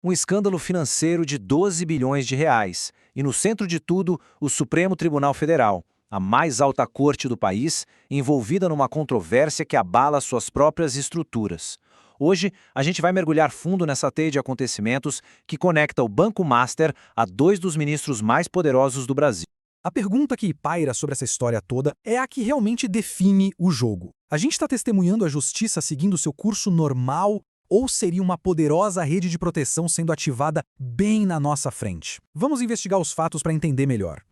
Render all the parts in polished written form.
Um escândalo financeiro de 12 bilhões de reais. E no centro de tudo, o Supremo Tribunal Federal, a mais alta corte do país, envolvida numa controvérsia que abala suas próprias estruturas. Hoje, a gente vai mergulhar fundo nessa teia de acontecimentos que conecta o Banco Master a dois dos ministros mais poderosos do Brasil. A pergunta que paira sobre essa história toda é a que realmente define o jogo. A gente está testemunhando a justiça seguindo seu curso normal ou seria uma poderosa rede de proteção sendo ativada bem na nossa frente? Vamos investigar os fatos para entender melhor.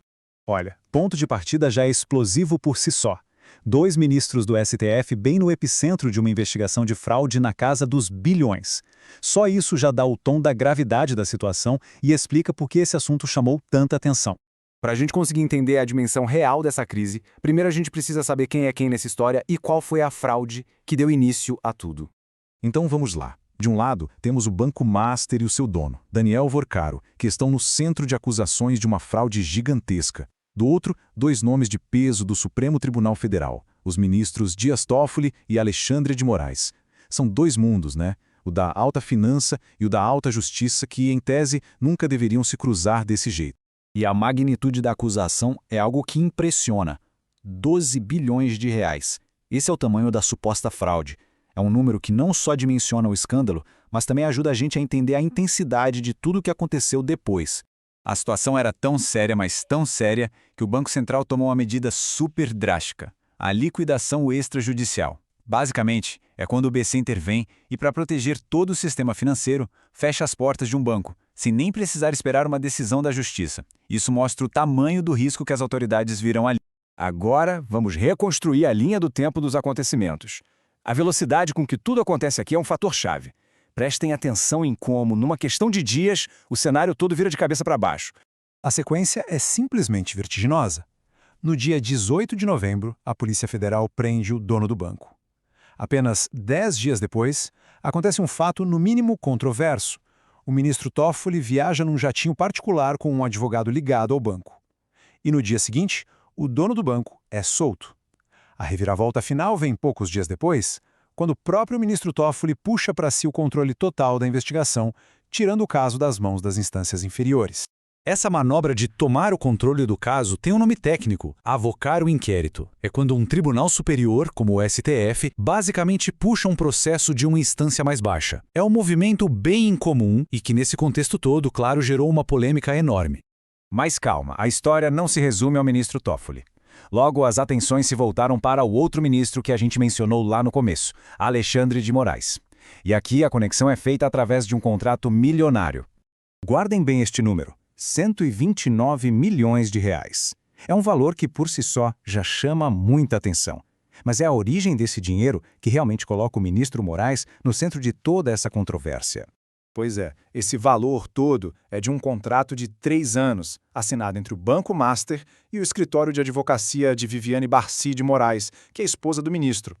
Olha, ponto de partida já é explosivo por si só. Dois ministros do STF bem no epicentro de uma investigação de fraude na casa dos bilhões. Só isso já dá o tom da gravidade da situação e explica por que esse assunto chamou tanta atenção. Para a gente conseguir entender a dimensão real dessa crise, primeiro a gente precisa saber quem é quem nessa história e qual foi a fraude que deu início a tudo. Então vamos lá. De um lado, temos o Banco Master e o seu dono, Daniel Vorcaro, que estão no centro de acusações de uma fraude gigantesca. Do outro, dois nomes de peso do Supremo Tribunal Federal, os ministros Dias Toffoli e Alexandre de Moraes. São dois mundos, né? O da alta finança e o da alta justiça que, em tese, nunca deveriam se cruzar desse jeito. E a magnitude da acusação é algo que impressiona. 12 bilhões de reais. Esse é o tamanho da suposta fraude. É um número que não só dimensiona o escândalo, mas também ajuda a gente a entender a intensidade de tudo o que aconteceu depois. A situação era tão séria, mas tão séria, que o Banco Central tomou uma medida super drástica: a liquidação extrajudicial. Basicamente, é quando o BC intervém e, para proteger todo o sistema financeiro, fecha as portas de um banco, sem nem precisar esperar uma decisão da Justiça. Isso mostra o tamanho do risco que as autoridades viram ali. Agora, vamos reconstruir a linha do tempo dos acontecimentos. A velocidade com que tudo acontece aqui é um fator-chave. Prestem atenção em como, numa questão de dias, o cenário todo vira de cabeça para baixo. A sequência é simplesmente vertiginosa. No dia 18 de novembro, a Polícia Federal prende o dono do banco. Apenas 10 dias depois, acontece um fato no mínimo controverso. O ministro Toffoli viaja num jatinho particular com um advogado ligado ao banco. E no dia seguinte, o dono do banco é solto. A reviravolta final vem poucos dias depois, quando o próprio ministro Toffoli puxa para si o controle total da investigação, tirando o caso das mãos das instâncias inferiores. Essa manobra de tomar o controle do caso tem um nome técnico: avocar o inquérito. É quando um tribunal superior, como o STF, basicamente puxa um processo de uma instância mais baixa. É um movimento bem incomum e que, nesse contexto todo, claro, gerou uma polêmica enorme. Mas calma, a história não se resume ao ministro Toffoli. Logo, as atenções se voltaram para o outro ministro que a gente mencionou lá no começo, Alexandre de Moraes. E aqui a conexão é feita através de um contrato milionário. Guardem bem este número: 129 milhões de reais. É um valor que por si só já chama muita atenção. Mas é a origem desse dinheiro que realmente coloca o ministro Moraes no centro de toda essa controvérsia. Pois é, esse valor todo é de um contrato de 3 anos, assinado entre o Banco Master e o escritório de advocacia de Viviane Barcy de Moraes, que é esposa do ministro.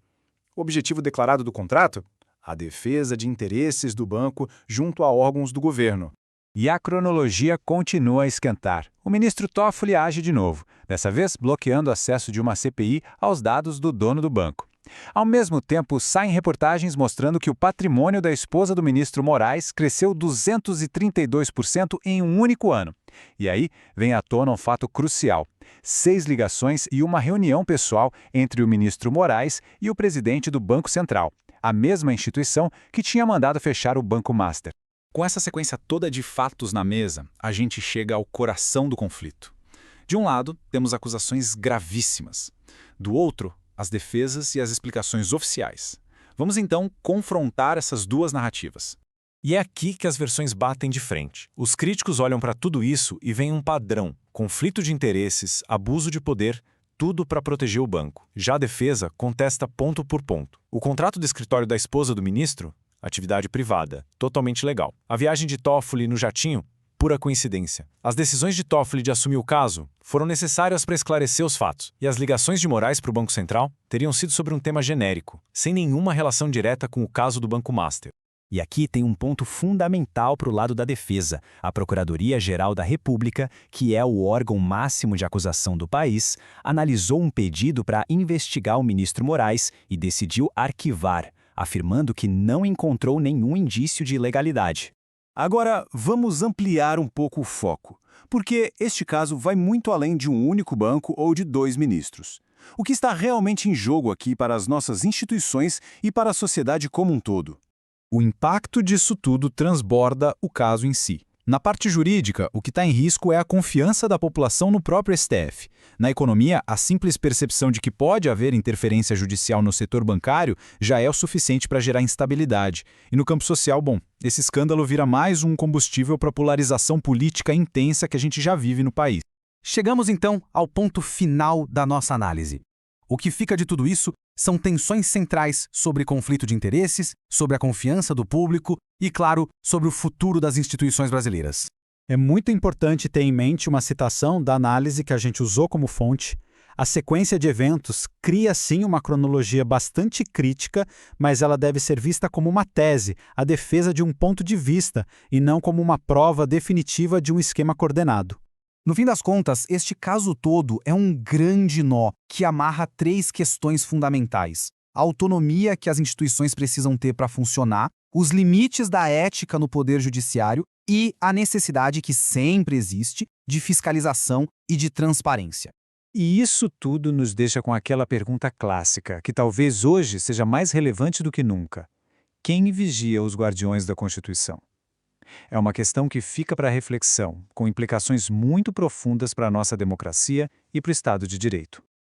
O objetivo declarado do contrato? A defesa de interesses do banco junto a órgãos do governo. E a cronologia continua a esquentar. O ministro Toffoli age de novo, dessa vez bloqueando o acesso de uma CPI aos dados do dono do banco. Ao mesmo tempo, saem reportagens mostrando que o patrimônio da esposa do ministro Moraes cresceu 232% em um único ano. E aí vem à tona um fato crucial: 6 ligações e uma reunião pessoal entre o ministro Moraes e o presidente do Banco Central, a mesma instituição que tinha mandado fechar o Banco Master. Com essa sequência toda de fatos na mesa, a gente chega ao coração do conflito. De um lado, temos acusações gravíssimas. Do outro, as defesas e as explicações oficiais. Vamos então confrontar essas duas narrativas. E é aqui que as versões batem de frente. Os críticos olham para tudo isso e veem um padrão: conflito de interesses, abuso de poder, tudo para proteger o banco. Já a defesa contesta ponto por ponto. O contrato do escritório da esposa do ministro? Atividade privada, totalmente legal. A viagem de Toffoli no jatinho? Pura coincidência. As decisões de Toffoli de assumir o caso foram necessárias para esclarecer os fatos. E as ligações de Moraes para o Banco Central teriam sido sobre um tema genérico, sem nenhuma relação direta com o caso do Banco Master. E aqui tem um ponto fundamental para o lado da defesa. A Procuradoria-Geral da República, que é o órgão máximo de acusação do país, analisou um pedido para investigar o ministro Moraes e decidiu arquivar, afirmando que não encontrou nenhum indício de ilegalidade. Agora, vamos ampliar um pouco o foco, porque este caso vai muito além de um único banco ou de 2 ministros. O que está realmente em jogo aqui para as nossas instituições e para a sociedade como um todo? O impacto disso tudo transborda o caso em si. Na parte jurídica, o que está em risco é a confiança da população no próprio STF. Na economia, a simples percepção de que pode haver interferência judicial no setor bancário já é o suficiente para gerar instabilidade. E no campo social, bom, esse escândalo vira mais um combustível para a polarização política intensa que a gente já vive no país. Chegamos então ao ponto final da nossa análise. O que fica de tudo isso são tensões centrais sobre conflito de interesses, sobre a confiança do público e, claro, sobre o futuro das instituições brasileiras. É muito importante ter em mente uma citação da análise que a gente usou como fonte. A sequência de eventos cria sim uma cronologia bastante crítica, mas ela deve ser vista como uma tese, a defesa de um ponto de vista, e não como uma prova definitiva de um esquema coordenado. No fim das contas, este caso todo é um grande nó que amarra 3 questões fundamentais: a autonomia que as instituições precisam ter para funcionar, os limites da ética no poder judiciário e a necessidade que sempre existe de fiscalização e de transparência. E isso tudo nos deixa com aquela pergunta clássica, que talvez hoje seja mais relevante do que nunca: quem vigia os guardiões da Constituição? É uma questão que fica para reflexão, com implicações muito profundas para a nossa democracia e para o Estado de Direito.